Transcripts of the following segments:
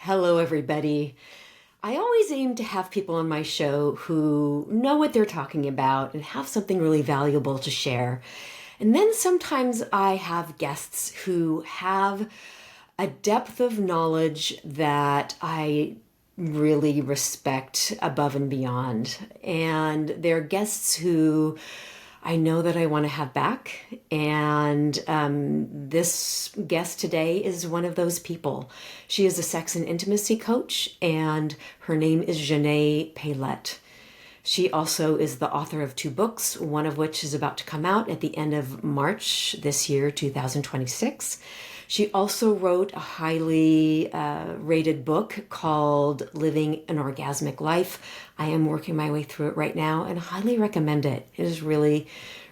Hello, everybody. I always aim to have people on my show who know what they're talking about and have something really valuable to share. And then sometimes I have guests who have a depth of knowledge that I really respect above and beyond. And they're guests who I know that I want to have back. And this guest today is one of those people. She is a sex and intimacy coach, and her name is Xanet Pailet. She also is the author of 2 books, one of which is about to come out at the end of March this year, 2026. She also wrote a highly rated book called Living an Orgasmic Life. I am working my way through it right now and highly recommend it. It is really,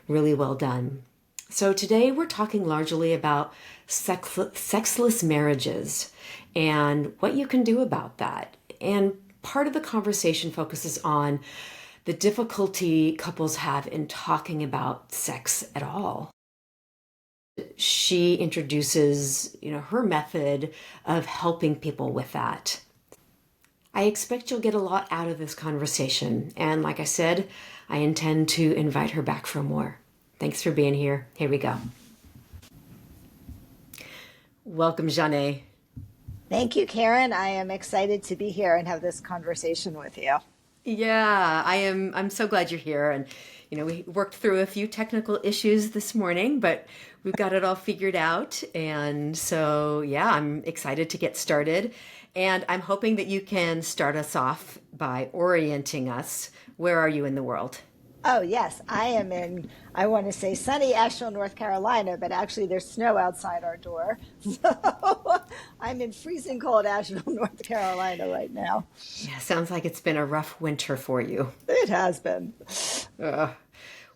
really well done. So today we're talking largely about sexless marriages and what you can do about that. And part of the conversation focuses on the difficulty couples have in talking about sex at all. She introduces, her method of helping people with that. I expect you'll get a lot out of this conversation. And like I said, I intend to invite her back for more. Thanks for being here. Here we go. Welcome, Xanet. Thank you, Karen. I am excited to be here and have this conversation with you. Yeah, I'm so glad you're here. And, we worked through a few technical issues this morning, but we've got it all figured out. And so, yeah, I'm excited to get started. And I'm hoping that you can start us off by orienting us. Where are you in the world? Oh, yes, I am in, I want to say sunny Asheville, North Carolina, but actually there's snow outside our door. So I'm in freezing cold Asheville, North Carolina right now. Yeah, sounds like it's been a rough winter for you. It has been.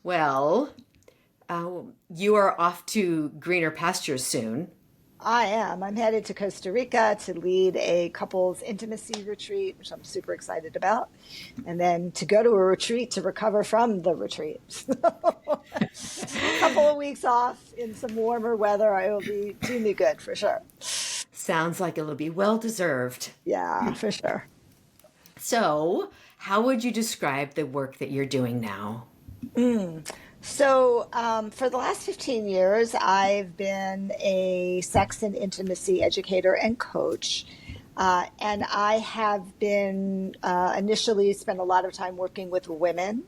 Well, you are off to greener pastures soon. I am. I'm headed to Costa Rica to lead a couples intimacy retreat, which I'm super excited about. And then to go to a retreat to recover from the retreat. A couple of weeks off in some warmer weather, it will do me good for sure. Sounds like it'll be well deserved. Yeah, for sure. So, how would you describe the work that you're doing now? So, for the last 15 years, I've been a sex and intimacy educator and coach. And I have been initially spent a lot of time working with women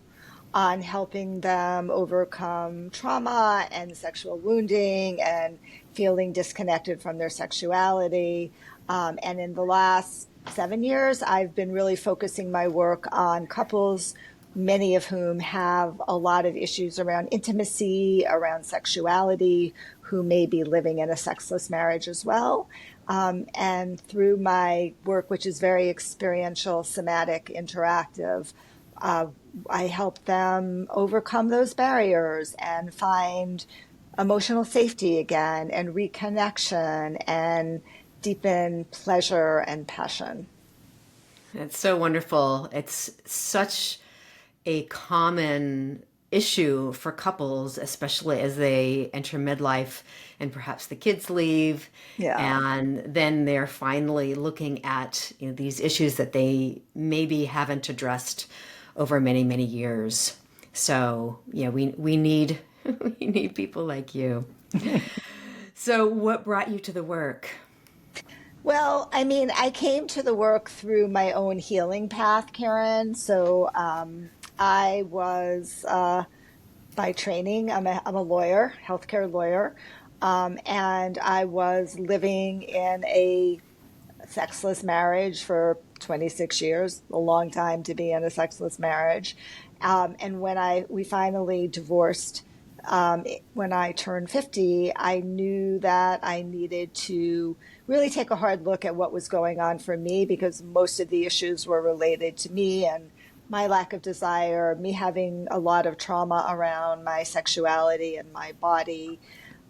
on helping them overcome trauma and sexual wounding and feeling disconnected from their sexuality. And in the last 7 years, I've been really focusing my work on couples, many of whom have a lot of issues around intimacy, around sexuality, who may be living in a sexless marriage as well. And through my work, which is very experiential, somatic, interactive, I help them overcome those barriers and find emotional safety again and reconnection and deepen pleasure and passion. It's so wonderful. It's such a common issue for couples, especially as they enter midlife and perhaps the kids leave. Yeah. And then they're finally looking at these issues that they maybe haven't addressed over many, many years. So yeah, we need we need people like you. So what brought you to the work? Well, I mean, I came to the work through my own healing path, Karen. So I was, by training, I'm a lawyer, healthcare lawyer, and I was living in a sexless marriage for 26 years, a long time to be in a sexless marriage. And when we finally divorced, when I turned 50, I knew that I needed to really take a hard look at what was going on for me, because most of the issues were related to me and my lack of desire, me having a lot of trauma around my sexuality and my body,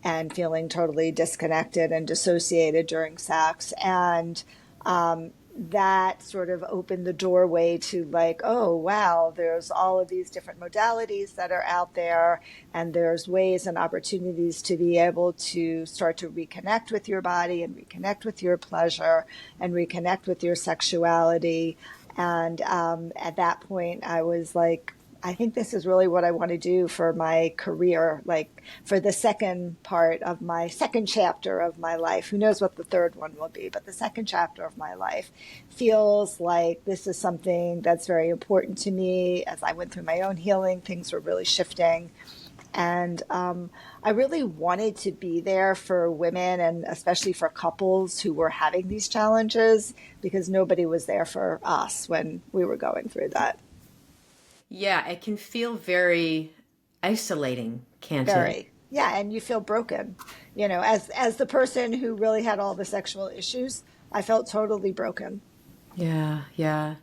and feeling totally disconnected and dissociated during sex. And that sort of opened the doorway to like, oh, wow, there's all of these different modalities that are out there, and there's ways and opportunities to be able to start to reconnect with your body and reconnect with your pleasure and reconnect with your sexuality. And at that point, I was like, I think this is really what I want to do for my career, like for the second part of my second chapter of my life. Who knows what the third one will be, but the second chapter of my life feels like this is something that's very important to me. As I went through my own healing, things were really shifting. And I really wanted to be there for women and especially for couples who were having these challenges because nobody was there for us when we were going through that. Yeah, it can feel very isolating, can't it? Very. Yeah, and you feel broken. You know, as the person who really had all the sexual issues, I felt totally broken. Yeah, yeah.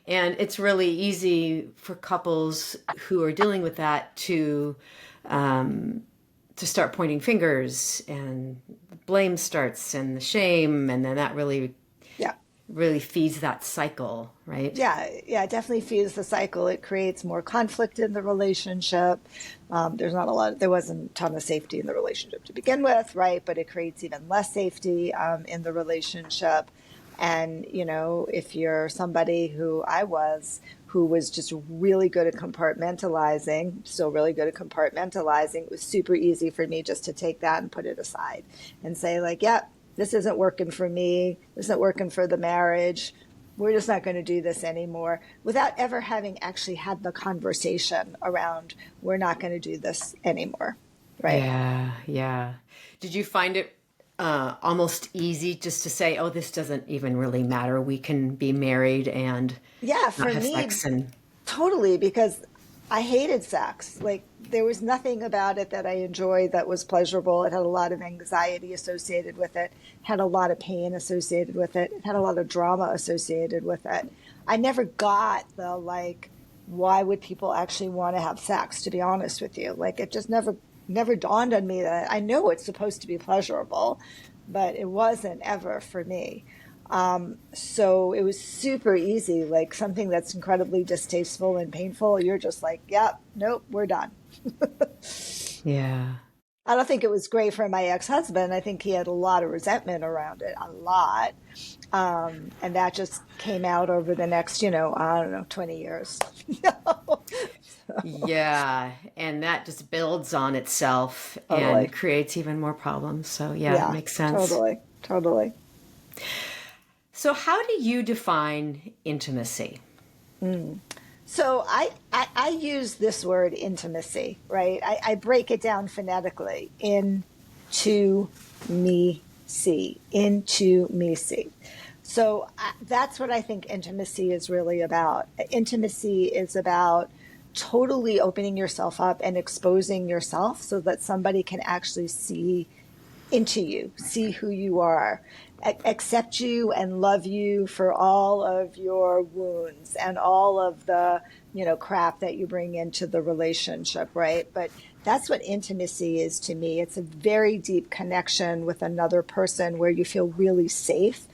And it's really easy for couples who are dealing with that to start pointing fingers, and blame starts and the shame, and then that Yeah. really feeds that cycle, right? Yeah, yeah, it definitely feeds the cycle. It creates more conflict in the relationship. There wasn't a ton of safety in the relationship to begin with, right? But it creates even less safety in the relationship. And, you know, if you're somebody who who was just really good at compartmentalizing, still really good at compartmentalizing, it was super easy for me just to take that and put it aside and say like, yeah, this isn't working for me. This isn't working for the marriage. We're just not going to do this anymore without ever having actually had the conversation around we're not going to do this anymore. Right. Yeah, yeah. Did you find it almost easy just to say, "Oh, this doesn't even really matter. We can be married and Yeah, not for have me, sex." And totally, because I hated sex. Like there was nothing about it that I enjoyed that was pleasurable. It had a lot of anxiety associated with it, had a lot of pain associated with it, it had a lot of drama associated with it. I never got the like, why would people actually want to have sex, to be honest with you? Like it just never dawned on me that I know it's supposed to be pleasurable, but it wasn't ever for me. So it was super easy, like something that's incredibly distasteful and painful. You're just like, yep, nope, we're done. yeah. I don't think it was great for my ex-husband. I think he had a lot of resentment around it, a lot. And that just came out over the next, I don't know, 20 years. Yeah, and that just builds on itself and Totally. creates even more problems. So, yeah, it Yeah, makes sense. totally. Totally. So, how do you define intimacy? So I use this word intimacy, right? I break it down phonetically. Into me see. Into me see. So that's what I think intimacy is really about. Intimacy is about totally opening yourself up and exposing yourself so that somebody can actually see into you, see who you are, accept you and love you for all of your wounds and all of the, crap that you bring into the relationship, right? But that's what intimacy is to me. It's a very deep connection with another person where you feel really safe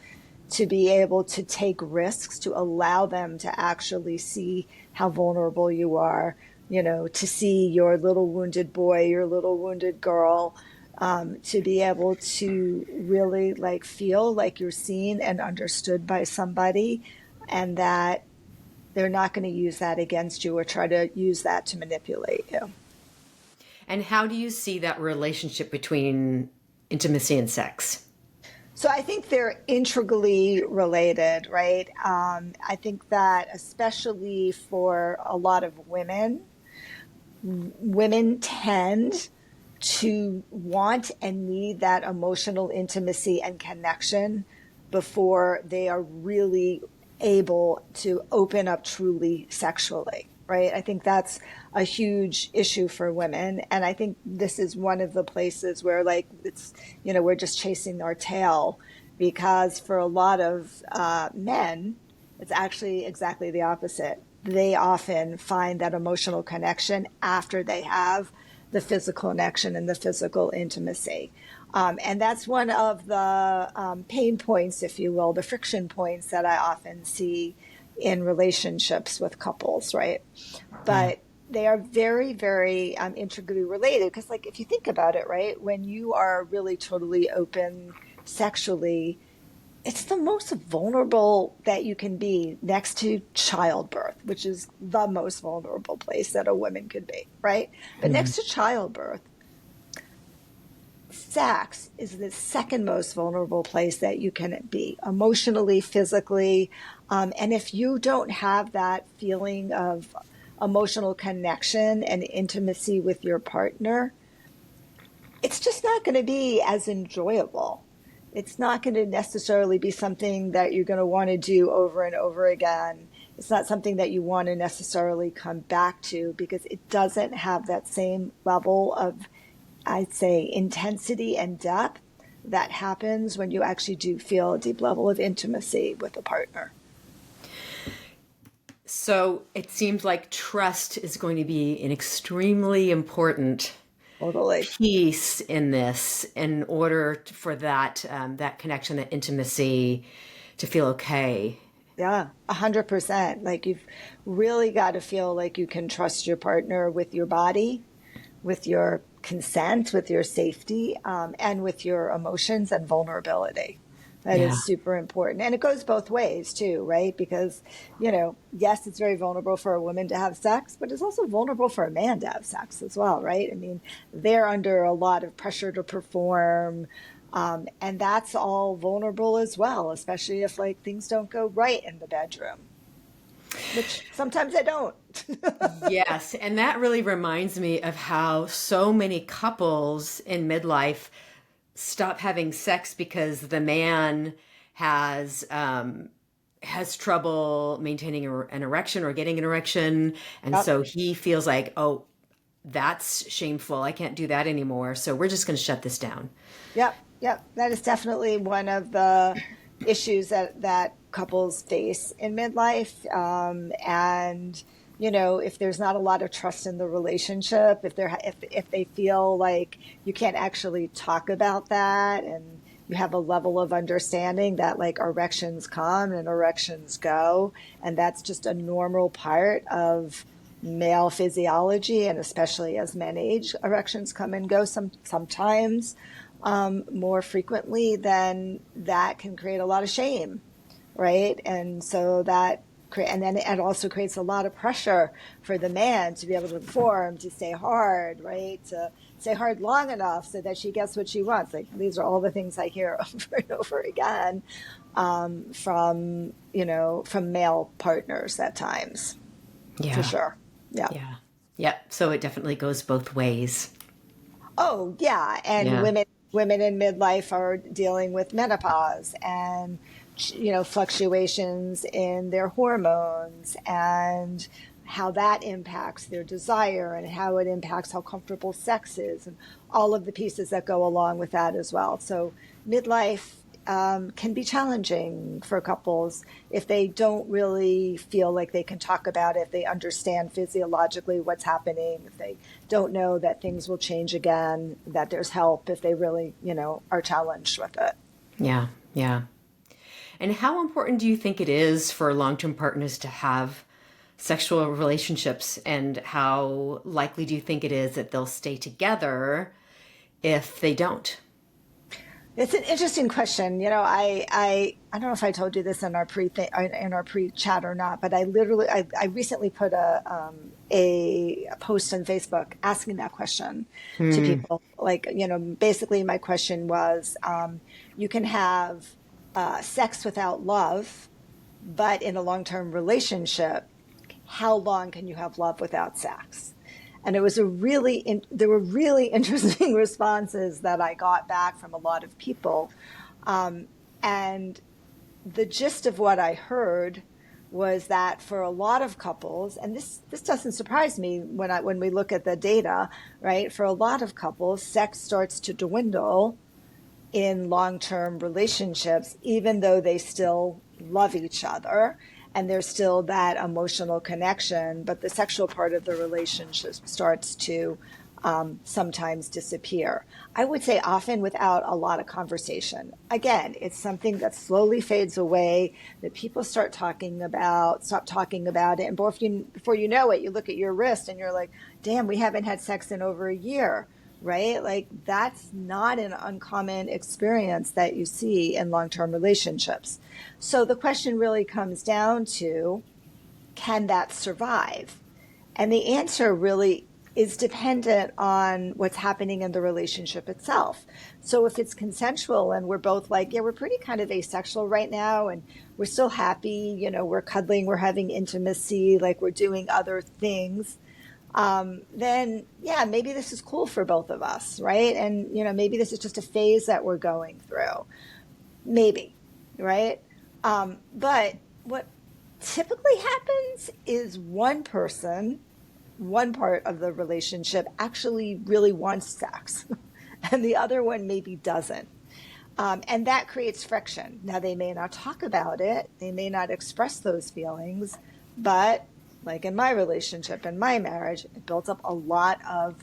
to be able to take risks, to allow them to actually see how vulnerable you are, to see your little wounded boy, your little wounded girl, to be able to really like feel like you're seen and understood by somebody, and that they're not going to use that against you or try to use that to manipulate you. And how do you see that relationship between intimacy and sex? So I think they're integrally related, right? I think that especially for a lot of women tend to want and need that emotional intimacy and connection before they are really able to open up truly sexually, right? I think that's a huge issue for women. And I think this is one of the places where like it's, we're just chasing our tail, because for a lot of men, it's actually exactly the opposite. They often find that emotional connection after they have the physical connection and the physical intimacy. And that's one of the pain points, if you will, the friction points that I often see in relationships with couples, right? Yeah. But they are very, very intricately related because, like, if you think about it, right, when you are really totally open sexually, it's the most vulnerable that you can be next to childbirth, which is the most vulnerable place that a woman could be, right? But Mhm. next to childbirth, sex is the second most vulnerable place that you can be emotionally, physically. And if you don't have that feeling of emotional connection and intimacy with your partner, it's just not going to be as enjoyable. It's not going to necessarily be something that you're going to want to do over and over again. It's not something that you want to necessarily come back to because it doesn't have that same level of, I'd say, intensity and depth that happens when you actually do feel a deep level of intimacy with a partner. So it seems like trust is going to be an extremely important Totally. piece in this in order for that connection, that intimacy to feel okay. Yeah, 100%. Like you've really got to feel like you can trust your partner with your body, with your consent, with your safety, and with your emotions and vulnerability. That Yeah. is super important. And it goes both ways too, right? Because, yes, it's very vulnerable for a woman to have sex, but it's also vulnerable for a man to have sex as well, right? I mean, they're under a lot of pressure to perform. And that's all vulnerable as well, especially if like things don't go right in the bedroom, which sometimes they don't. Yes, and that really reminds me of how so many couples in midlife stop having sex because the man has has trouble maintaining an erection or getting an erection, and Yep. so he feels like, oh, that's shameful. I can't do that anymore. So we're just going to shut this down. Yep, yep. That is definitely one of the issues that couples face in midlife. And if there's not a lot of trust in the relationship, if they feel like you can't actually talk about that, and you have a level of understanding that like erections come and erections go, and that's just a normal part of male physiology, and especially as men age, erections come and go sometimes more frequently, then that can create a lot of shame, right? And so and then it also creates a lot of pressure for the man to be able to perform, to stay hard, right? To stay hard long enough so that she gets what she wants. Like these are all the things I hear over and over again from male partners at times, for Yeah, sure. Yeah. yeah, yep. So it definitely goes both ways. Oh, yeah. And Yeah, women in midlife are dealing with menopause and fluctuations in their hormones and how that impacts their desire and how it impacts how comfortable sex is and all of the pieces that go along with that as well. So midlife can be challenging for couples if they don't really feel like they can talk about it, if they understand physiologically what's happening, if they don't know that things will change again, that there's help if they really, are challenged with it. yeah, yeah. And how important do you think it is for long-term partners to have sexual relationships, and how likely do you think it is that they'll stay together if they don't? It's an interesting question. I don't know if I told you this in our pre chat or not, but I recently put a post on Facebook asking that question to Hmm. people. Like, basically my question was, you can have sex without love, but in a long-term relationship, how long can you have love without sex? And it was there were really interesting responses that I got back from a lot of people. And the gist of what I heard was that for a lot of couples, and this doesn't surprise me when we look at the data, right? For a lot of couples, sex starts to dwindle in long-term relationships, even though they still love each other and there's still that emotional connection, but the sexual part of the relationship starts to sometimes disappear. I would say often without a lot of conversation. Again, it's something that slowly fades away, that people stop talking about it. And before you know it, you look at your wrist and you're like, damn, we haven't had sex in over a year, right? Like that's not an uncommon experience that you see in long-term relationships. So the question really comes down to, can that survive? And the answer really is dependent on what's happening in the relationship itself. So if it's consensual and we're both like, yeah, we're pretty kind of asexual right now and we're still happy, we're cuddling, we're having intimacy, like we're doing other things, then yeah, maybe this is cool for both of us, right? And, maybe this is just a phase that we're going through. Maybe, right? But what typically happens is one part of the relationship actually really wants sex and the other one maybe doesn't. And that creates friction. Now, they may not talk about it, they may not express those feelings, but like in my relationship, in my marriage, it builds up a lot of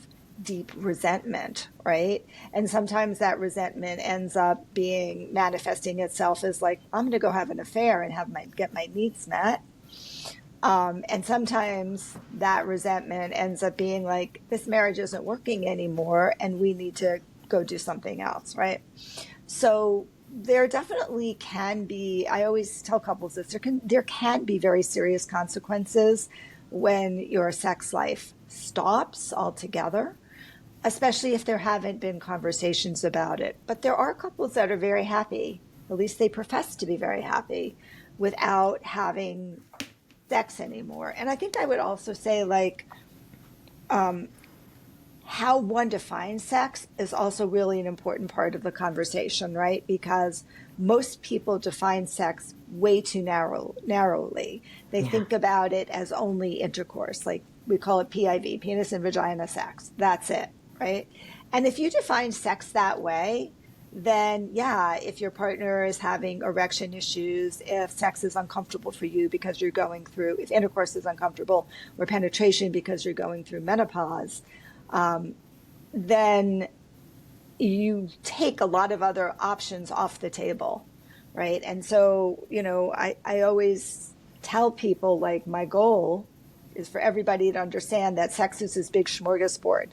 deep resentment, right? And sometimes that resentment ends up manifesting itself as like, I'm going to go have an affair and get my needs met. And sometimes that resentment ends up being like, this marriage isn't working anymore and we need to go do something else, right? So there definitely can be, I always tell couples this, there can be very serious consequences when your sex life stops altogether, especially if there haven't been conversations about it. But there are couples that are very happy, at least they profess to be very happy, without having sex anymore. And I think I would also say like how one defines sex is also really an important part of the conversation, right? Because most people define sex way too narrowly. They think about it as only intercourse, like we call it PIV, penis and vagina sex. That's it, right? And if you define sex that way, then yeah, if your partner is having erection issues, if sex is uncomfortable for you because you're going through, if intercourse is uncomfortable or penetration because you're going through menopause, then you take a lot of other options off the table, right? And so, I always tell people like my goal is for everybody to understand that sex is this big smorgasbord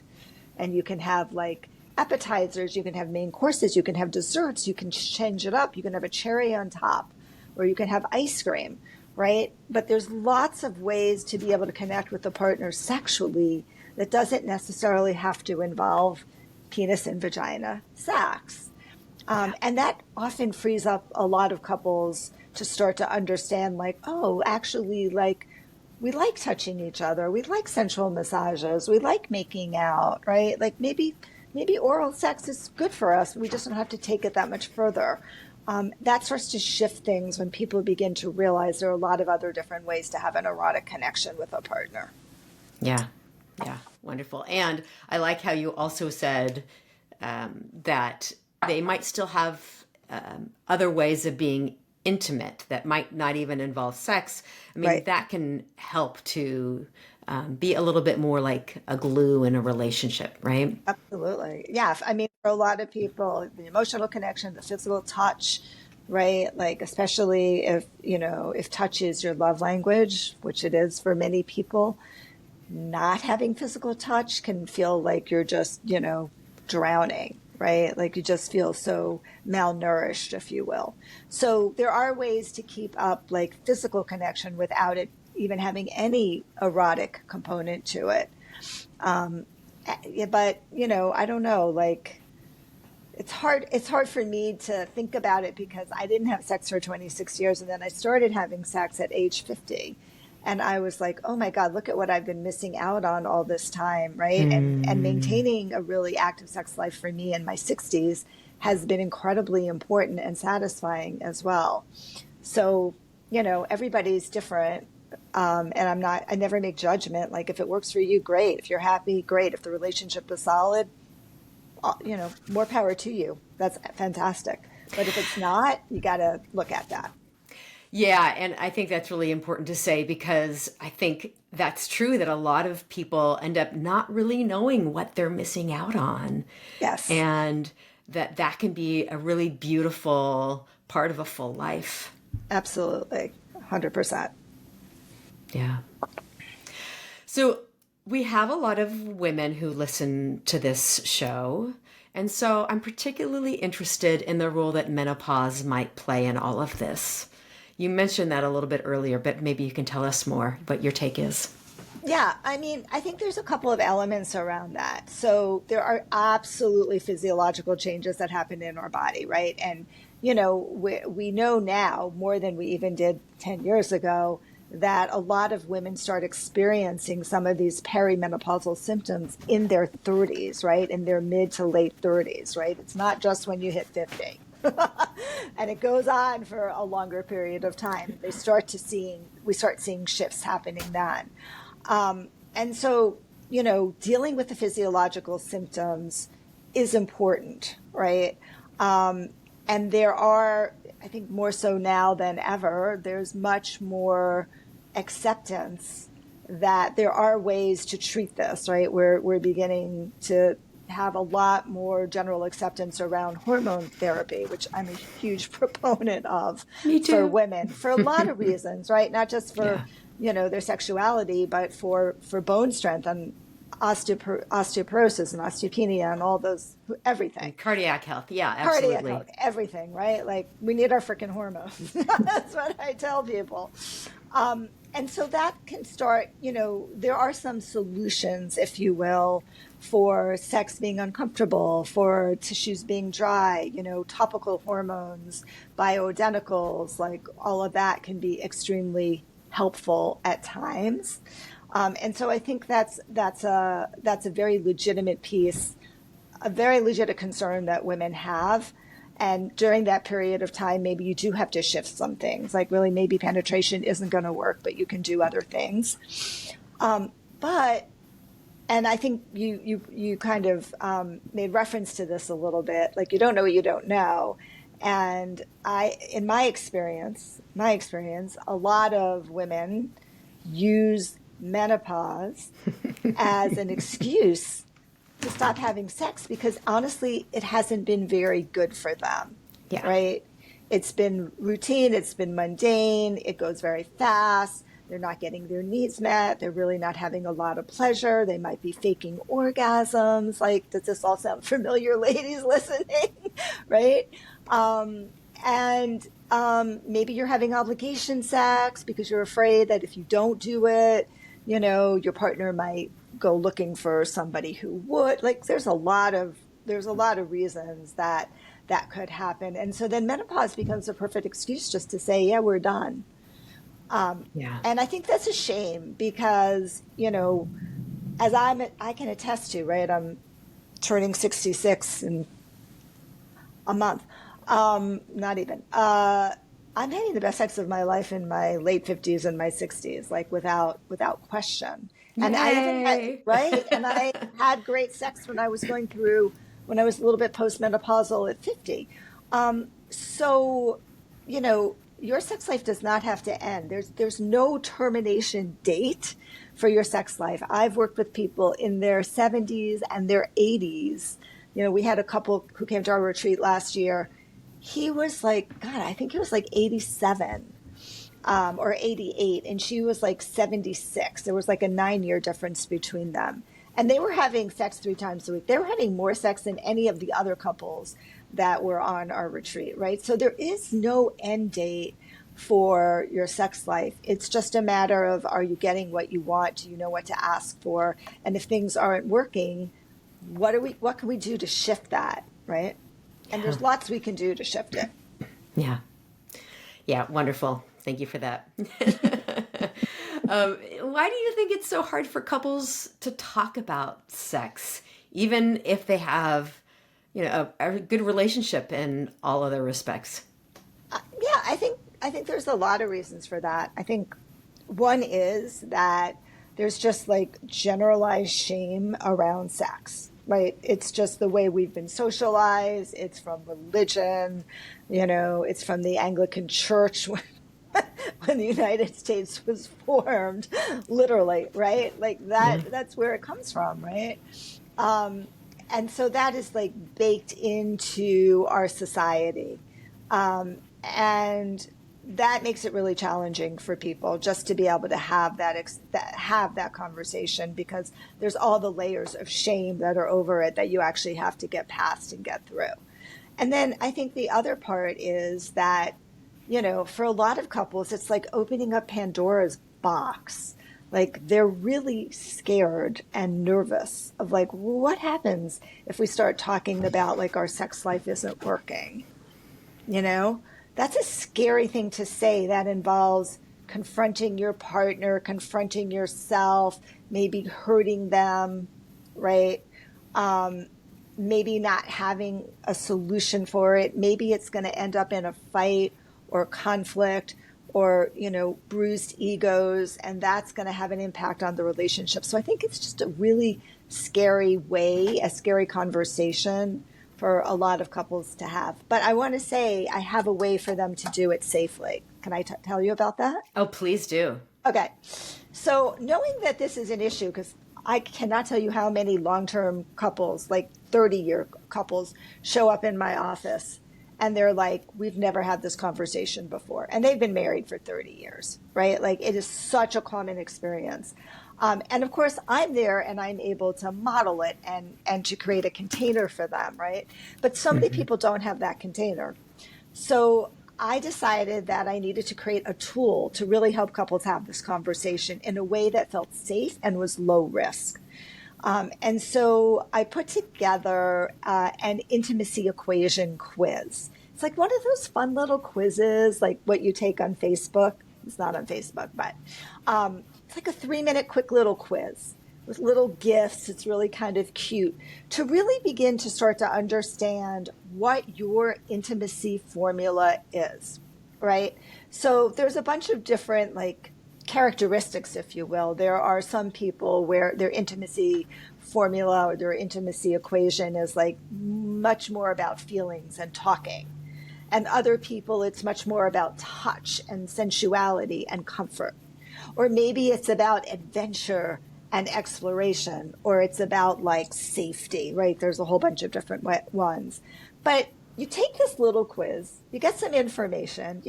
and you can have like appetizers, you can have main courses, you can have desserts, you can change it up, you can have a cherry on top, or you can have ice cream, right? But there's lots of ways to be able to connect with the partner sexually that doesn't necessarily have to involve penis and vagina sex. And that often frees up a lot of couples to start to understand like, oh, actually, like, we like touching each other. We like sensual massages. We like making out, right? Like maybe oral sex is good for us. We just don't have to take it that much further. That starts to shift things when people begin to realize there are a lot of other different ways to have an erotic connection with a partner. Yeah. Yeah. Wonderful. And I like how you also said that they might still have other ways of being intimate that might not even involve sex. I mean, Right. that can help to be a little bit more like a glue in a relationship, right? Absolutely. Yeah. I mean, for a lot of people, the emotional connection, the physical touch, right? Like, especially if touch is your love language, which it is for many people, not having physical touch can feel like you're just, drowning, right? Like you just feel so malnourished, if you will. So there are ways to keep up like physical connection without it even having any erotic component to it. But, I don't know, like it's hard for me to think about it because I didn't have sex for 26 years and then I started having sex at age 50. And I was like, oh my God, look at what I've been missing out on all this time, right? And maintaining a really active sex life for me in my 60s has been incredibly important and satisfying as well. So, everybody's different. And I never make judgment. Like if it works for you, great. If you're happy, great. If the relationship is solid, more power to you. That's fantastic. But if it's not, you got to look at that. Yeah, and I think that's really important to say because I think that's true that a lot of people end up not really knowing what they're missing out on. Yes, And that can be a really beautiful part of a full life. absolutely. 100%. Yeah. So we have a lot of women who listen to this show. And so I'm particularly interested in the role that menopause might play in all of this. You mentioned that a little bit earlier, but maybe you can tell us more what your take is. Yeah, I mean, I think there's a couple of elements around that. So there are absolutely physiological changes that happen in our body, right? And, we know now more than we even did 10 years ago that a lot of women start experiencing some of these perimenopausal symptoms in their 30s, right? In their mid to late 30s, right? It's not just when you hit 50. And it goes on for a longer period of time. We start seeing shifts happening then. And so, dealing with the physiological symptoms is important, right? And there are, I think more so now than ever, there's much more acceptance that there are ways to treat this, right? We're beginning to have a lot more general acceptance around hormone therapy, which I'm a huge proponent of Me for too. women for a lot of reasons, right? Not just for, Yeah. their sexuality, but for bone strength and osteoporosis and osteopenia and all those, everything. And cardiac health. Yeah, Cardiac absolutely. health, everything, right? Like we need our freaking hormones. That's what I tell people. And so that can start, there are some solutions, if you will, for sex being uncomfortable, for tissues being dry, topical hormones, bioidenticals, like all of that can be extremely helpful at times. And so I think that's a very legitimate piece, a very legitimate concern that women have. And during that period of time, maybe you do have to shift some things. Like really, maybe penetration isn't going to work, but you can do other things. But, and I think you kind of made reference to this a little bit. Like you don't know what you don't know. And in my experience, a lot of women use menopause as an excuse to stop having sex because honestly, it hasn't been very good for them, Yeah. right? It's been routine, it's been mundane, it goes very fast. They're not getting their needs met. They're really not having a lot of pleasure. They might be faking orgasms. Like, does this all sound familiar, ladies listening? Right? And maybe you're having obligation sex because you're afraid that if you don't do it, your partner might go looking for somebody who would. Like, there's a lot of reasons that could happen. And so then menopause becomes a perfect excuse just to say, yeah, we're done. Yeah. And I think that's a shame because, as I can attest to, right? I'm turning 66 in a month. Not even. I'm having the best sex of my life in my late 50s and my 60s, like without question. And I even had, Yay. right? And I had great sex when I was when I was a little bit postmenopausal at 50. So, your sex life does not have to end. There's no termination date for your sex life. I've worked with people in their 70s and their 80s. We had a couple who came to our retreat last year. He was like, God, I think he was like 87 or 88, and she was like 76. There was like a 9-year difference between them. And they were having sex 3 times a week. They were having more sex than any of the other couples that were on our retreat, right? So there is no end date for your sex life. It's just a matter of, are you getting what you want? Do you know what to ask for? And if things aren't working, what can we do to shift that, right? And there's lots we can do to shift it. Yeah. Yeah. Wonderful. Thank you for that. Why do you think it's so hard for couples to talk about sex, even if they have, a good relationship in all other respects? Yeah, I think there's a lot of reasons for that. I think one is that there's just like generalized shame around sex, right? It's just the way we've been socialized. It's from religion, it's from the Anglican Church. when the United States was formed, literally, right? Like Yeah. that's where it comes from, right? Um, and so that is like baked into our society. And that makes it really challenging for people just to be able to have have that conversation, because there's all the layers of shame that are over it that you actually have to get past and get through. And then I think the other part is that, for a lot of couples, it's like opening up Pandora's box. Like they're really scared and nervous of like, what happens if we start talking about like our sex life isn't working? You know, that's a scary thing to say. That involves confronting your partner, confronting yourself, maybe hurting them, right? Um, Maybe not having a solution for it. Maybe it's going to end up in a fight or conflict or, bruised egos, and that's going to have an impact on the relationship. So I think it's just a really a scary conversation for a lot of couples to have. But I want to say I have a way for them to do it safely. Can I tell you about that? Oh, please do. Okay. So knowing that this is an issue, because I cannot tell you how many long-term couples, like 30-year couples, show up in my office and they're like, we've never had this conversation before. And they've been married for 30 years, right? Like it is such a common experience. And of course, I'm there and I'm able to model it and to create a container for them, right? But so many people don't have that container. So I decided that I needed to create a tool to really help couples have this conversation in a way that felt safe and was low risk. And so I put together an intimacy equation quiz. It's like one of those fun little quizzes, like what you take on Facebook. It's not on Facebook, but it's like a 3-minute quick little quiz with little gifts. It's really kind of cute to really begin to start to understand what your intimacy formula is, right? So there's a bunch of different like characteristics, if you will. There are some people where their intimacy formula or their intimacy equation is like much more about feelings and talking. And other people, it's much more about touch and sensuality and comfort. Or maybe it's about adventure and exploration, or it's about like safety, right? There's a whole bunch of different ones. But you take this little quiz, you get some information,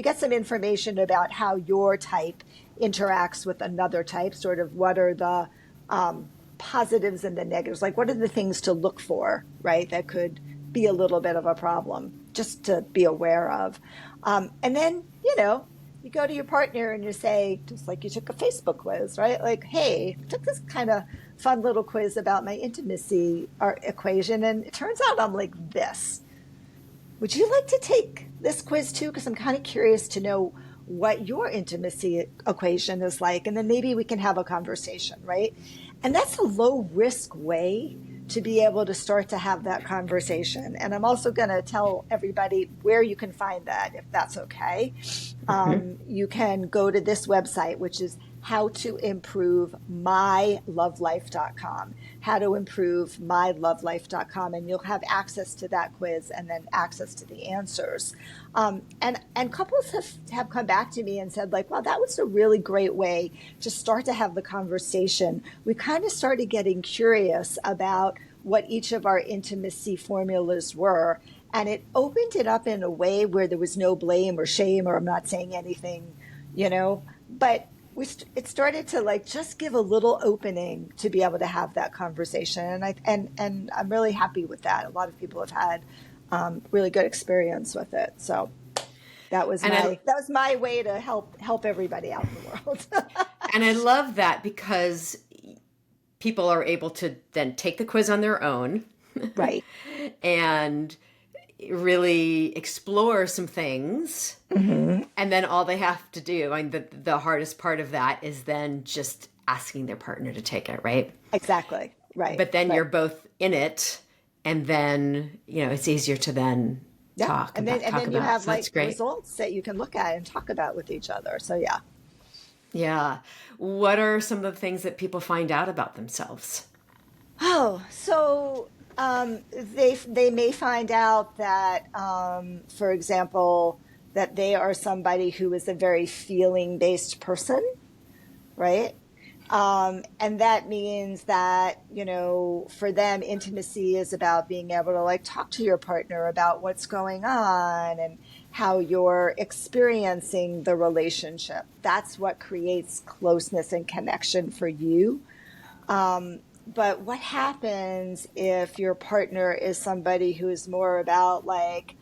about how your type interacts with another type, sort of what are the positives and the negatives, like what are the things to look for, right? That could be a little bit of a problem just to be aware of. And then, you go to your partner and you say, just like you took a Facebook quiz, right? Like, hey, I took this kind of fun little quiz about my intimacy equation, and it turns out I'm like this. Would you like to take this quiz too? Because I'm kind of curious to know what your intimacy equation is like, and then maybe we can have a conversation, right? And that's a low risk way to be able to start to have that conversation. And I'm also going to tell everybody where you can find that, if that's okay. You can go to this website, which is howtoimprovemylovelife.com, howtoimprovemylovelife.com, and you'll have access to that quiz and then access to the answers. And couples have come back to me and said, like, wow, that was a really great way to start to have the conversation. We kind of started getting curious about what each of our intimacy formulas were, and it opened it up in a way where there was no blame or shame, or I'm not saying anything, but it started to like just give a little opening to be able to have that conversation, and I'm really happy with that. A lot of people have had really good experience with it, so that was my way to help everybody out in the world. And I love that because people are able to then take the quiz on their own, Right, and really explore some things. And then all they have to do, I mean, the hardest part of that is then just asking their partner to take it, right? exactly, right. But then right. you're both in it, and then, it's easier to then talk and about. then you have so that's like great. results that you can look at and talk about with each other. So yeah. Yeah. What are some of the things that people find out about themselves? Oh, so they may find out that, for example, that they are somebody who is a very feeling-based person, right? And that means that, for them, intimacy is about being able to like talk to your partner about what's going on and how you're experiencing the relationship. That's what creates closeness and connection for you. But what happens if your partner is somebody who is more about like,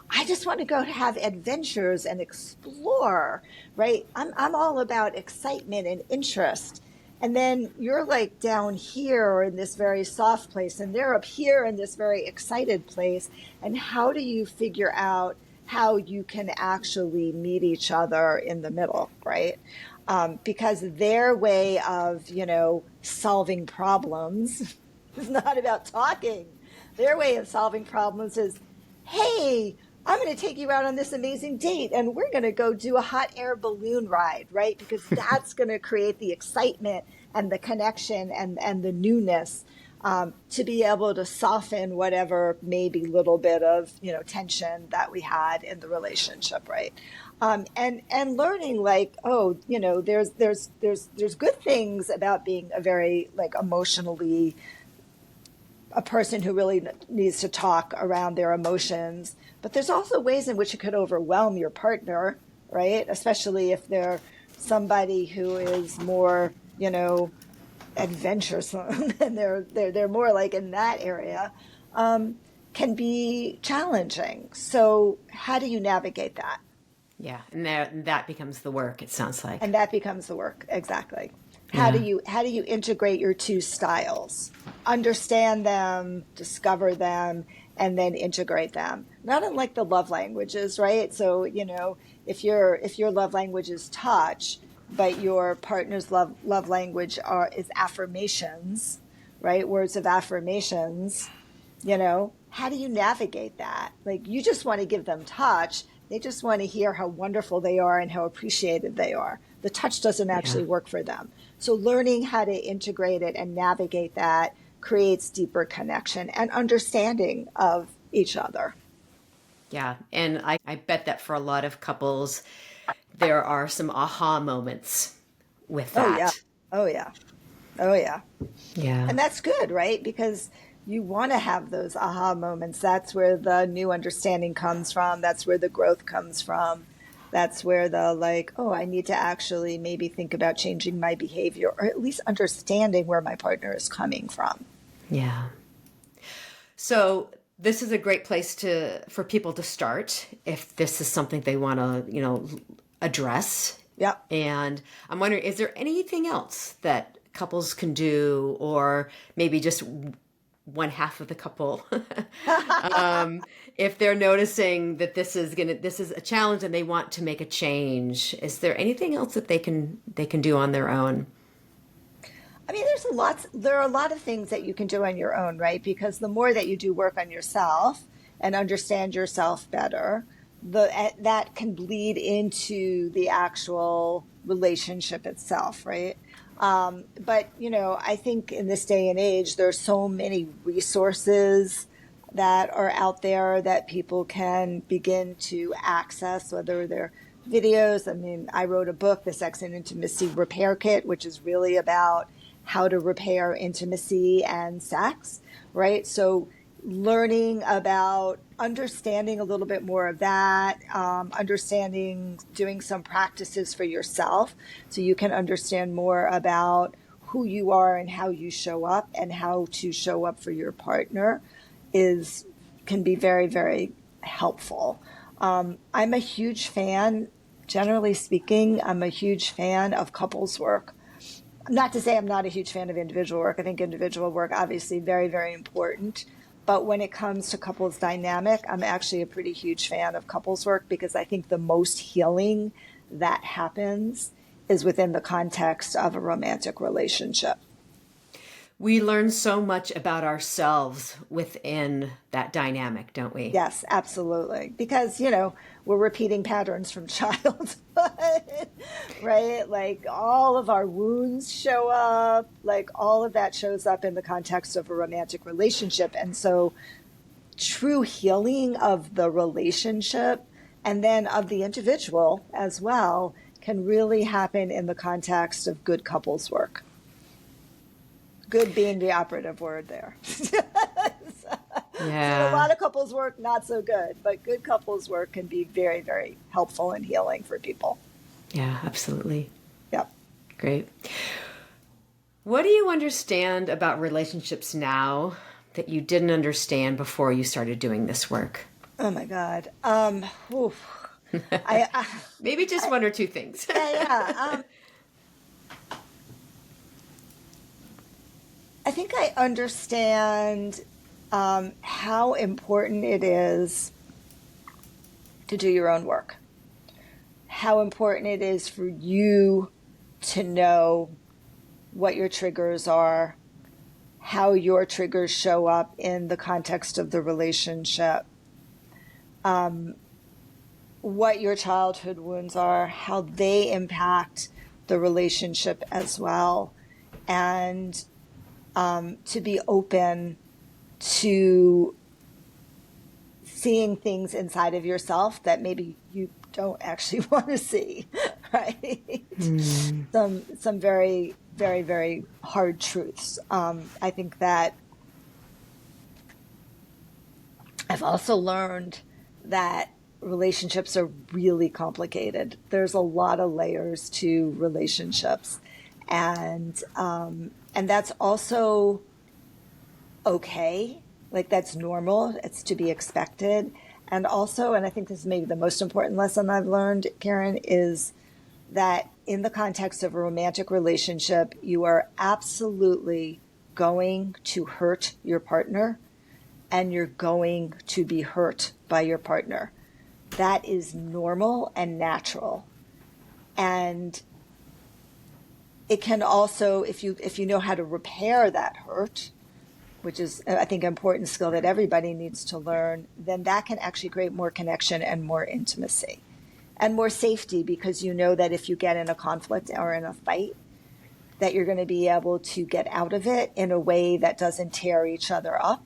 I just want to go to have adventures and explore, right? I'm all about excitement and interest. And then you're like down here in this very soft place, and they're up here in this very excited place. And how do you figure out how you can actually meet each other in the middle, right? Because their way of, solving problems is not about talking. Their way of solving problems is, hey, I'm going to take you out on this amazing date and we're going to go do a hot air balloon ride, right? Because that's going to create the excitement and the connection and the newness to be able to soften whatever maybe little bit of, tension that we had in the relationship, right? And learning like, there's good things about being a very like emotionally a person who really needs to talk around their emotions. But there's also ways in which it could overwhelm your partner, right? Especially if they're somebody who is more, adventuresome and they're more like in that area, can be challenging. So how do you navigate that? Yeah, and that becomes the work, it sounds like. And that becomes the work, exactly. How do you integrate your two styles? Understand them, discover them, and then integrate them. Not unlike the love languages, right? So, if your love language is touch, but your partner's love language is affirmations, right? Words of affirmations, how do you navigate that? Like you just want to give them touch. They just want to hear how wonderful they are and how appreciated they are. The touch doesn't actually work for them. So learning how to integrate it and navigate that creates deeper connection and understanding of each other. Yeah. And I bet that for a lot of couples, there are some aha moments with that. Oh, yeah. Oh, yeah. Oh, yeah. Yeah. And that's good, right? Because you want to have those aha moments. That's where the new understanding comes from. That's where the growth comes from. That's where the like, oh, I need to actually maybe think about changing my behavior or at least understanding where my partner is coming from. Yeah. So this is a great place for people to start if this is something they want to, address. Yeah. And I'm wondering, is there anything else that couples can do, or maybe just one half of the couple, if they're noticing that this is a challenge and they want to make a change? Is there anything else that they can do on their own? I mean, there are a lot of things that you can do on your own, right? Because the more that you do work on yourself and understand yourself better, that can bleed into the actual relationship itself, right? But, I think in this day and age, there's so many resources that are out there that people can begin to access, whether they're videos. I mean, I wrote a book, The Sex and Intimacy Repair Kit, which is really about how to repair intimacy and sex, right? So learning about understanding a little bit more of that, doing some practices for yourself so you can understand more about who you are and how you show up and how to show up for your partner can be very, very helpful. I'm a huge fan, generally speaking, I'm a huge fan of couples work. Not to say I'm not a huge fan of individual work. I think individual work obviously very, very important. But when it comes to couples dynamic, I'm actually a pretty huge fan of couples work because I think the most healing that happens is within the context of a romantic relationship. We learn so much about ourselves within that dynamic, don't we? Yes, absolutely. Because, we're repeating patterns from childhood, right? Like all of our wounds show up, like all of that shows up in the context of a romantic relationship. And so true healing of the relationship and then of the individual as well, can really happen in the context of good couples work. Good being the operative word there. So a Yeah. lot of couples work, not so good, but good couples work can be very, very helpful and healing for people. Yeah, absolutely. Yep. Great. What do you understand about relationships now that you didn't understand before you started doing this work? Oh my God. Oof. I, Maybe just one or two things. yeah. I think I understand how important it is to do your own work. How important it is for you to know what your triggers are, how your triggers show up in the context of the relationship, what your childhood wounds are, how they impact the relationship as well, and to be open to seeing things inside of yourself that maybe you don't actually want to see, right? Some very, very, very hard truths. I think that I've also learned that relationships are really complicated. There's a lot of layers to relationships, and that's also okay. Like, that's normal. It's to be expected. And also, and I think this is maybe the most important lesson I've learned, Karen, is that in the context of a romantic relationship, you are absolutely going to hurt your partner, and you're going to be hurt by your partner. That is normal and natural. And it can also, if you know how to repair that hurt, which is, I think, an important skill that everybody needs to learn, then that can actually create more connection and more intimacy and more safety, because you know that if you get in a conflict or in a fight, that you're going to be able to get out of it in a way that doesn't tear each other up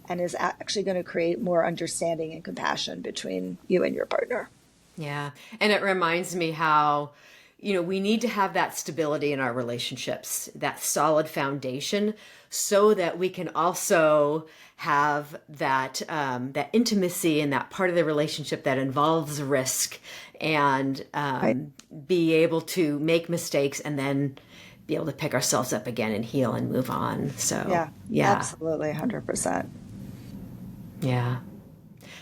and is actually going to create more understanding and compassion between you and your partner. Yeah. And it reminds me how, we need to have that stability in our relationships, that solid foundation, so that we can also have that intimacy and that part of the relationship that involves risk, and Right. be able to make mistakes and then be able to pick ourselves up again and heal and move on. So, Yeah, yeah. absolutely. 100%. Yeah.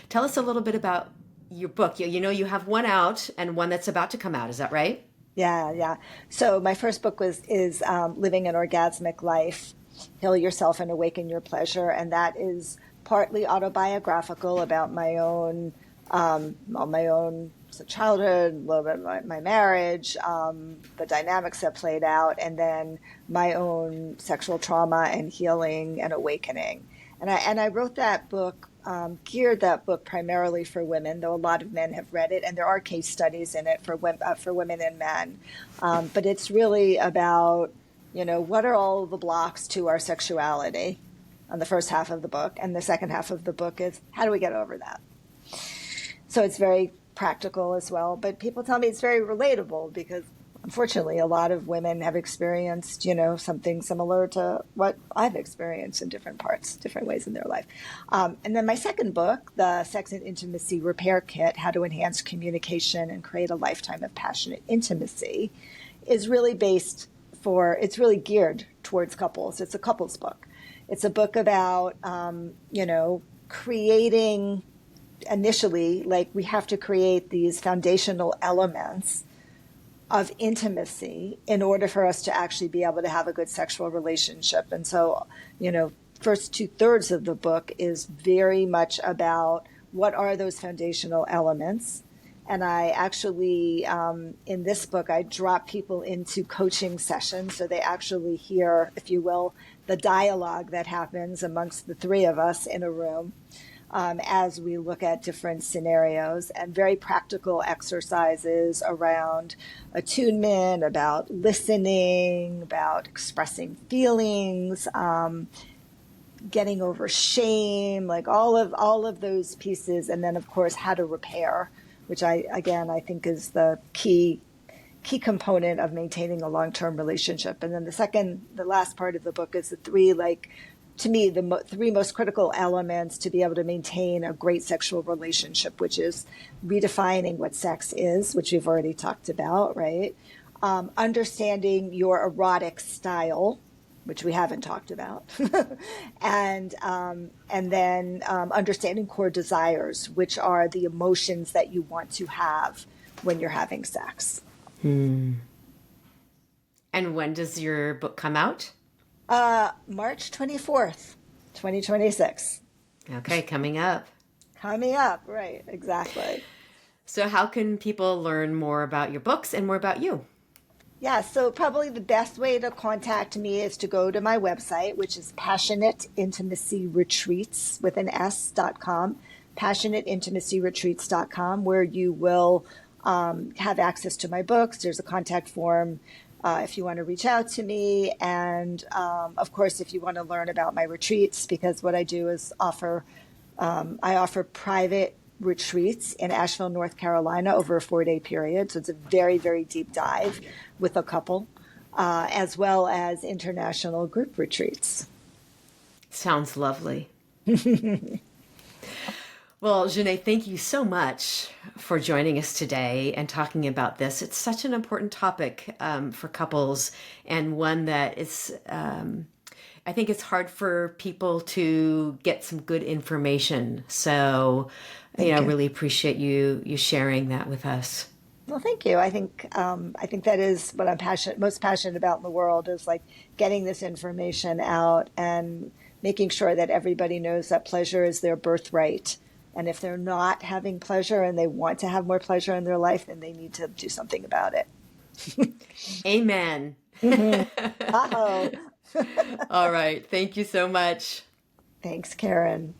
Tell us a little bit about your book. You have one out and one that's about to come out. Is that right? Yeah, yeah. So my first book is Living an Orgasmic Life, Heal Yourself and Awaken Your Pleasure, and that is partly autobiographical about my own childhood, a little bit of my marriage, the dynamics that played out, and then my own sexual trauma and healing and awakening. And I wrote that book, geared that book primarily for women, though a lot of men have read it, and there are case studies in it for women and men. But it's really about, what are all the blocks to our sexuality on the first half of the book, and the second half of the book is how do we get over that? So it's very practical as well, but people tell me it's very relatable because unfortunately a lot of women have experienced, something similar to what I've experienced in different ways in their life. And then my second book, The Sex and Intimacy Repair Kit, How to Enhance Communication and Create a Lifetime of Passionate Intimacy, is really it's really geared towards couples. It's a couples book. It's a book about, creating initially, like, we have to create these foundational elements of intimacy in order for us to actually be able to have a good sexual relationship. And so, first 2/3 of the book is very much about what are those foundational elements. And I actually, in this book, I drop people into coaching sessions so they actually hear, if you will, the dialogue that happens amongst the three of us in a room. As we look at different scenarios, and very practical exercises around attunement, about listening, about expressing feelings, getting over shame, like all of those pieces. And then, of course, how to repair, which I think is the key component of maintaining a long-term relationship. And then the last part of the book is the three, to me, three most critical elements to be able to maintain a great sexual relationship, which is redefining what sex is, which we've already talked about, right? Understanding your erotic style, which we haven't talked about, and then understanding core desires, which are the emotions that you want to have when you're having sex. And when does your book come out? March 24th, 2026. Okay, coming up. Coming up, right, exactly. So how can people learn more about your books and more about you? Yeah, so probably the best way to contact me is to go to my website, which is passionateintimacyretreats with an S.com, passionateintimacyretreats.com, where you will have access to my books. There's a contact form if you want to reach out to me. And of course, if you want to learn about my retreats, because what I do is I offer private retreats in Asheville, North Carolina over a 4-day period. So it's a very, very deep dive with a couple, as well as international group retreats. Sounds lovely. Well, Xanet, thank you so much for joining us today and talking about this. It's such an important topic for couples, and one that is, I think it's hard for people to get some good information. So, really appreciate you sharing that with us. Well, thank you. I think that is what I'm most passionate about in the world, is like getting this information out and making sure that everybody knows that pleasure is their birthright. And if they're not having pleasure and they want to have more pleasure in their life, then they need to do something about it. Amen. Uh-oh. All right. Thank you so much. Thanks, Karen.